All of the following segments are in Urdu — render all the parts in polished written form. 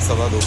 2:15।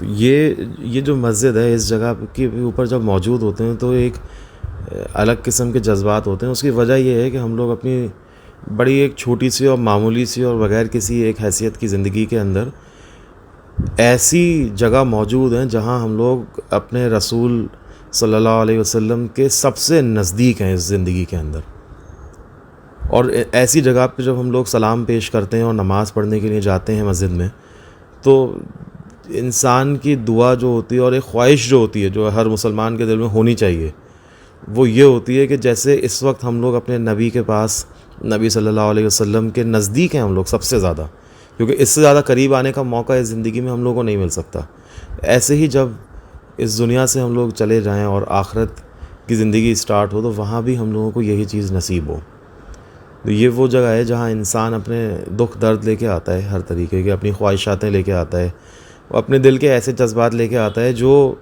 تو یہ جو مسجد ہے اس جگہ کے اوپر جب موجود ہوتے ہیں تو ایک الگ قسم کے جذبات ہوتے ہیں. اس کی وجہ یہ ہے کہ ہم لوگ اپنی بڑی ایک چھوٹی سی اور معمولی سی اور بغیر کسی ایک حیثیت کی زندگی کے اندر ایسی جگہ موجود ہیں جہاں ہم لوگ اپنے رسول صلی اللہ علیہ وسلم کے سب سے نزدیک ہیں اس زندگی کے اندر. اور ایسی جگہ پہ جب ہم لوگ سلام پیش کرتے ہیں اور نماز پڑھنے کے لیے جاتے ہیں مسجد میں, تو انسان کی دعا جو ہوتی ہے اور ایک خواہش جو ہوتی ہے جو ہر مسلمان کے دل میں ہونی چاہیے, وہ یہ ہوتی ہے کہ جیسے اس وقت ہم لوگ اپنے نبی کے پاس, نبی صلی اللہ علیہ وسلم کے نزدیک ہیں ہم لوگ سب سے زیادہ, کیونکہ اس سے زیادہ قریب آنے کا موقع اس زندگی میں ہم لوگوں کو نہیں مل سکتا. ایسے ہی جب اس دنیا سے ہم لوگ چلے جائیں اور آخرت کی زندگی اسٹارٹ ہو تو وہاں بھی ہم لوگوں کو یہی چیز نصیب ہو. تو یہ وہ جگہ ہے جہاں انسان اپنے دکھ درد لے کے آتا ہے, ہر طریقے کے اپنی خواہشاتیں لے کے آتا ہے, وہ اپنے دل کے ایسے جذبات لے کے آتا ہے جو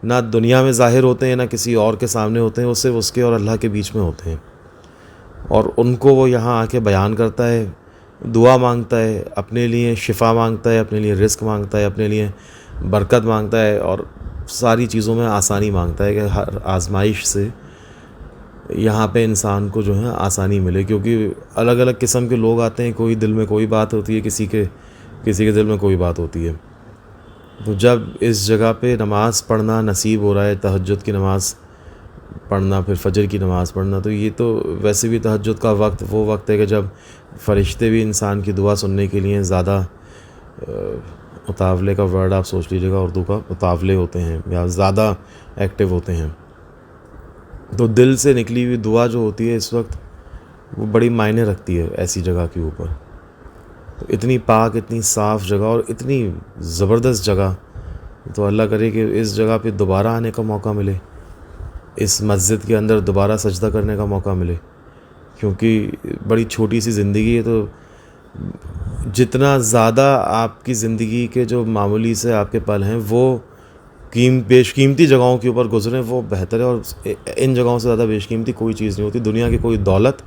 نہ دنیا میں ظاہر ہوتے ہیں نہ کسی اور کے سامنے ہوتے ہیں, وہ صرف اس کے اور اللہ کے بیچ میں ہوتے ہیں. اور ان کو وہ یہاں آ کے بیان کرتا ہے, دعا مانگتا ہے, اپنے لیے شفا مانگتا ہے, اپنے لیے رزق مانگتا ہے, اپنے لیے برکت مانگتا ہے, اور ساری چیزوں میں آسانی مانگتا ہے کہ ہر آزمائش سے یہاں پہ انسان کو جو ہے آسانی ملے. کیونکہ الگ الگ قسم کے لوگ آتے ہیں, کوئی دل میں کوئی بات ہوتی ہے, کسی کے دل میں کوئی بات ہوتی ہے. تو جب اس جگہ پہ نماز پڑھنا نصیب ہو رہا ہے, تہجد کی نماز پڑھنا, پھر فجر کی نماز پڑھنا, تو یہ تو ویسے بھی تہجد کا وقت وہ وقت ہے کہ جب فرشتے بھی انسان کی دعا سننے کے لیے زیادہ اتاولے کا ورڈ آپ سوچ لیجیے گا, اردو کا اتاولے ہوتے ہیں یا زیادہ ایکٹیو ہوتے ہیں. تو دل سے نکلی ہوئی دعا جو ہوتی ہے اس وقت وہ بڑی معنی رکھتی ہے ایسی جگہ کے اوپر. تو اتنی پاک, اتنی صاف جگہ اور اتنی زبردست جگہ, تو اللہ کرے کہ اس جگہ پہ دوبارہ آنے کا موقع ملے, اس مسجد کے اندر دوبارہ سجدہ کرنے کا موقع ملے. کیونکہ بڑی چھوٹی سی زندگی ہے, تو جتنا زیادہ آپ کی زندگی کے جو معمولی سے آپ کے پل ہیں وہ بیش قیمتی جگہوں کے اوپر گزریں وہ بہتر ہے. اور ان جگہوں سے زیادہ بیش قیمتی کوئی چیز نہیں ہوتی. دنیا کی کوئی دولت,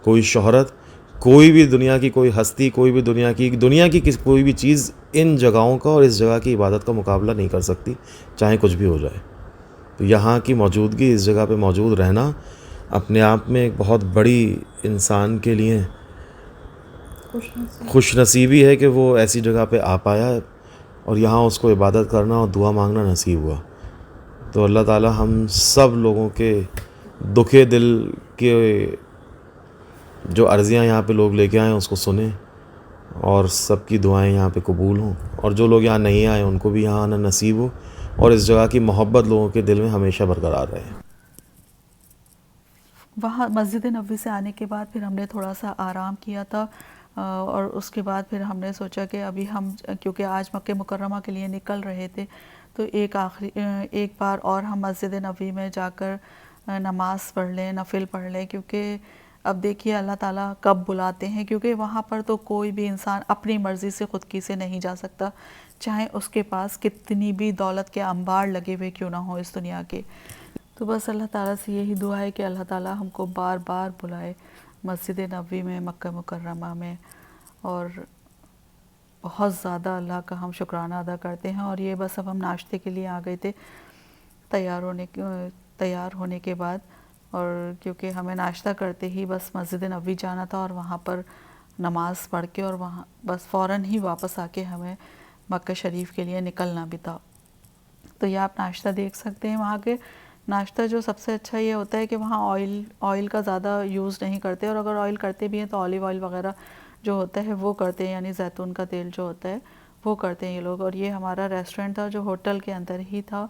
کوئی شہرت, کوئی بھی دنیا کی کوئی ہستی, کوئی بھی دنیا کی کوئی بھی چیز ان جگہوں کا اور اس جگہ کی عبادت کا مقابلہ نہیں کر سکتی, چاہے کچھ بھی ہو جائے. تو یہاں کی موجودگی, اس جگہ پہ موجود رہنا اپنے آپ میں ایک بہت بڑی انسان کے لیے خوش نصیبی ہے کہ وہ ایسی جگہ پہ آ پایا اور یہاں اس کو عبادت کرنا اور دعا مانگنا نصیب ہوا. تو اللہ تعالی ہم سب لوگوں کے دکھے دل کے جو عرضیاں یہاں پہ لوگ لے کے آئے ہیں اس کو سنیں, اور سب کی دعائیں یہاں پہ قبول ہوں, اور جو لوگ یہاں نہیں آئے ان کو بھی یہاں آنا نصیب ہو, اور اس جگہ کی محبت لوگوں کے دل میں ہمیشہ برقرار رہے. وہاں مسجد نبوی سے آنے کے بعد پھر ہم نے تھوڑا سا آرام کیا تھا, اور اس کے بعد پھر ہم نے سوچا کہ ابھی ہم کیونکہ آج مکہ مکرمہ کے لیے نکل رہے تھے, تو ایک بار اور ہم مسجد نبوی میں جا کر نماز پڑھ لیں, نفل پڑھ لیں. کیونکہ اب دیکھیے اللہ تعالیٰ کب بلاتے ہیں, کیونکہ وہاں پر تو کوئی بھی انسان اپنی مرضی سے خودکی سے نہیں جا سکتا, چاہے اس کے پاس کتنی بھی دولت کے انبار لگے ہوئے کیوں نہ ہو اس دنیا کے. تو بس اللہ تعالیٰ سے یہی دعا ہے کہ اللہ تعالیٰ ہم کو بار بار بلائے مسجد نبوی میں, مکہ مکرمہ میں. اور بہت زیادہ اللہ کا ہم شکرانہ ادا کرتے ہیں. اور یہ بس اب ہم ناشتے کے لیے آ گئے تھے تیار ہونے کے بعد, اور کیونکہ ہمیں ناشتہ کرتے ہی بس مسجد نبوی جانا تھا اور وہاں پر نماز پڑھ کے اور وہاں بس فوراً ہی واپس آ کے ہمیں مکہ شریف کے لیے نکلنا بھی تھا. تو یہ آپ ناشتہ دیکھ سکتے ہیں. وہاں کے ناشتہ جو سب سے اچھا یہ ہوتا ہے کہ وہاں آئل کا زیادہ یوز نہیں کرتے, اور اگر آئل کرتے بھی ہیں تو آلیو آئل وغیرہ جو ہوتا ہے وہ کرتے ہیں, یعنی زیتون کا تیل جو ہوتا ہے وہ کرتے ہیں یہ لوگ. اور یہ ہمارا ریسٹورنٹ تھا جو ہوٹل کے اندر ہی تھا,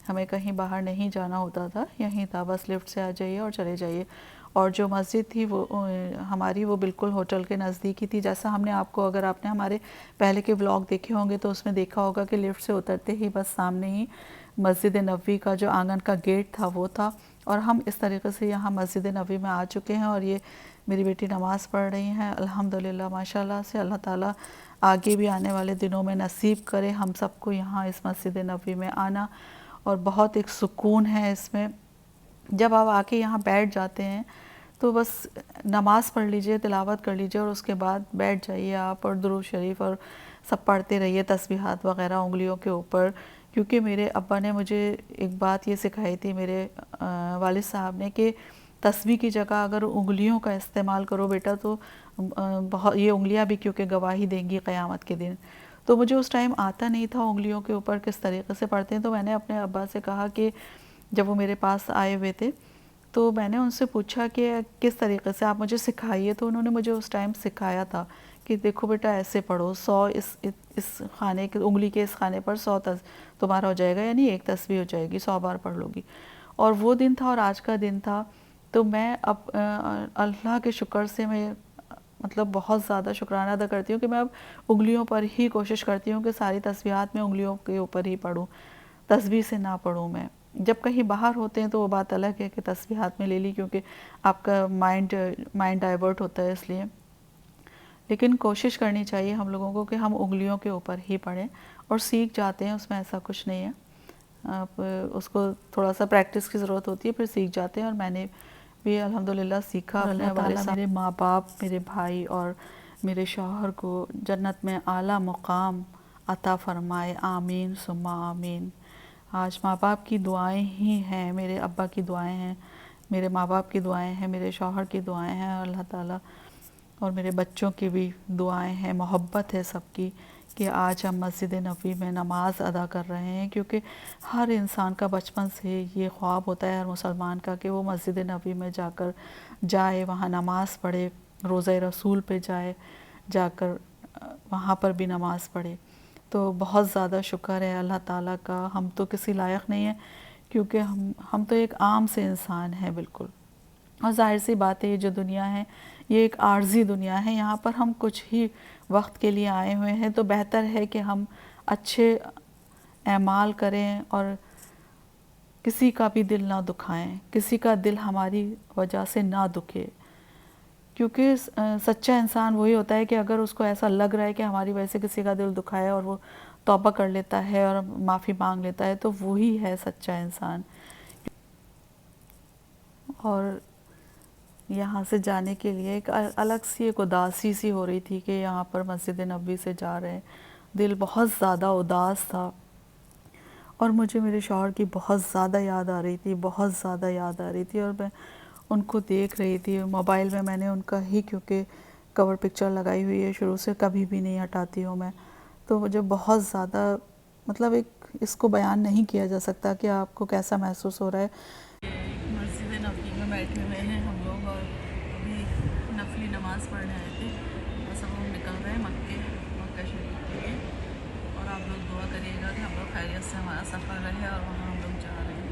ہمیں کہیں باہر نہیں جانا ہوتا تھا, یہیں تھا, بس لفٹ سے آ جائیے اور چلے جائیے. اور جو مسجد تھی وہ ہماری وہ بالکل ہوٹل کے نزدیک ہی تھی. جیسا ہم نے آپ کو, اگر آپ نے ہمارے پہلے کے ولاگ دیکھے ہوں گے تو اس میں دیکھا ہوگا کہ لفٹ سے اترتے ہی بس سامنے ہی مسجد نبوی کا جو آنگن کا گیٹ تھا وہ تھا. اور ہم اس طریقے سے یہاں مسجد نبوی میں آ چکے ہیں, اور یہ میری بیٹی نماز پڑھ رہی ہیں. الحمدللہ ماشاءاللہ سے اللہ تعالیٰ آگے بھی آنے والے دنوں میں نصیب کرے ہم سب کو یہاں اس مسجد نبوی میں آنا. اور بہت ایک سکون ہے اس میں, جب آپ آ کے یہاں بیٹھ جاتے ہیں تو بس نماز پڑھ لیجئے, تلاوت کر لیجئے, اور اس کے بعد بیٹھ جائیے آپ اور درود شریف اور سب پڑھتے رہیے, تسبیحات وغیرہ انگلیوں کے اوپر, کیونکہ میرے ابا نے مجھے ایک بات یہ سکھائی تھی میرے والد صاحب نے کہ تسبیح کی جگہ اگر انگلیوں کا استعمال کرو بیٹا تو بہت یہ انگلیاں بھی کیونکہ گواہی دیں گی قیامت کے دن. تو مجھے اس ٹائم آتا نہیں تھا انگلیوں کے اوپر کس طریقے سے پڑھتے ہیں. تو میں نے اپنے ابا سے کہا کہ جب وہ میرے پاس آئے ہوئے تھے تو میں نے ان سے پوچھا کہ کس طریقے سے آپ مجھے سکھائیے. تو انہوں نے مجھے اس ٹائم سکھایا تھا کہ دیکھو بیٹا ایسے پڑھو 100 اس خانے کے انگلی کے اس خانے پر 100 تمہارا ہو جائے گا, یعنی ایک تسبیح ہو جائے گی 100 بار پڑھ لو گی. اور وہ دن تھا اور آج کا دن تھا. تو میں اب اللہ کے شکر سے میں مطلب بہت زیادہ شکرانہ ادا کرتی ہوں کہ میں اب انگلیوں پر ہی کوشش کرتی ہوں کہ ساری تسبیحات میں انگلیوں کے اوپر ہی پڑھوں, تسبیح سے نہ پڑھوں میں. جب کہیں باہر ہوتے ہیں تو وہ بات الگ ہے کہ تسبیحات میں لے لی کیونکہ آپ کا مائنڈ ڈائیورٹ ہوتا ہے اس لیے. لیکن کوشش کرنی چاہیے ہم لوگوں کو کہ ہم انگلیوں کے اوپر ہی پڑھیں اور سیکھ جاتے ہیں, اس میں ایسا کچھ نہیں ہے. آپ اس کو تھوڑا سا پریکٹس کی ضرورت ہوتی ہے, پھر سیکھ جاتے ہیں. اور میں نے بھی الحمدللہ سیکھا. اللہ تعالیٰ میرے ماں باپ, میرے بھائی اور میرے شوہر کو جنت میں اعلیٰ مقام عطا فرمائے, آمین ثم آمین. آج ماں باپ کی دعائیں ہی ہیں, میرے ابا کی دعائیں ہیں, میرے ماں باپ کی دعائیں ہیں, میرے شوہر کی دعائیں ہیں, اللہ تعالیٰ اور میرے بچوں کی بھی دعائیں ہیں, محبت ہے سب کی کہ آج ہم مسجد نبوی میں نماز ادا کر رہے ہیں. کیونکہ ہر انسان کا بچپن سے یہ خواب ہوتا ہے ہر مسلمان کا کہ وہ مسجد نبوی میں جائے, وہاں نماز پڑھے, روضہ رسول پہ جا کر وہاں پر بھی نماز پڑھے. تو بہت زیادہ شکر ہے اللہ تعالیٰ کا. ہم تو کسی لائق نہیں ہیں کیونکہ ہم تو ایک عام سے انسان ہیں بالکل. اور ظاہر سی بات ہے یہ جو دنیا ہے یہ ایک عارضی دنیا ہے, یہاں پر ہم کچھ ہی وقت کے لیے آئے ہوئے ہیں. تو بہتر ہے کہ ہم اچھے اعمال کریں اور کسی کا بھی دل نہ دکھائیں, کسی کا دل ہماری وجہ سے نہ دکھے. کیونکہ سچا انسان وہی ہوتا ہے کہ اگر اس کو ایسا لگ رہا ہے کہ ہماری وجہ سے کسی کا دل دکھایا اور وہ توبہ کر لیتا ہے اور معافی مانگ لیتا ہے تو وہی ہے سچا انسان. اور یہاں سے جانے کے لیے ایک الگ سی ایک اداسی سی ہو رہی تھی کہ یہاں پر مسجد نبوی سے جا رہے ہیں. دل بہت زیادہ اداس تھا اور مجھے میرے شوہر کی بہت زیادہ یاد آ رہی تھی, بہت زیادہ یاد آ رہی تھی. اور میں ان کو دیکھ رہی تھی موبائل میں نے ان کا ہی کیونکہ کور پکچر لگائی ہوئی ہے شروع سے, کبھی بھی نہیں ہٹاتی ہوں میں. تو مجھے بہت زیادہ مطلب اس کو بیان نہیں کیا جا سکتا کہ آپ کو کیسا محسوس ہو رہا ہے. مسجد نبوی میں بیٹھے ہوئے ہیں ہم لوگ اور ابھی نفلی نماز پڑھنے آئے تھے. بس اب ہم نکل رہے ہیں مکہ شریف کے لیے. اور آپ لوگ دعا کریے گا کہ ہم لوگ خیریت سے ہمارا سفر رہے اور وہاں ہم لوگ جا رہے ہیں.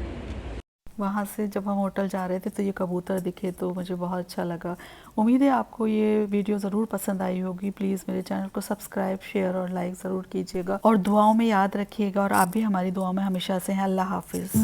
وہاں سے جب ہم ہوٹل جا رہے تھے تو یہ کبوتر دکھے تو مجھے بہت اچھا لگا. امید ہے آپ کو یہ ویڈیو ضرور پسند آئی ہوگی. پلیز میرے چینل کو سبسکرائب, شیئر اور لائک ضرور کیجیے گا اور دعاؤں میں یاد رکھیے گا. اور آپ بھی ہماری دعاؤں میں ہمیشہ سے ہیں. اللہ حافظ.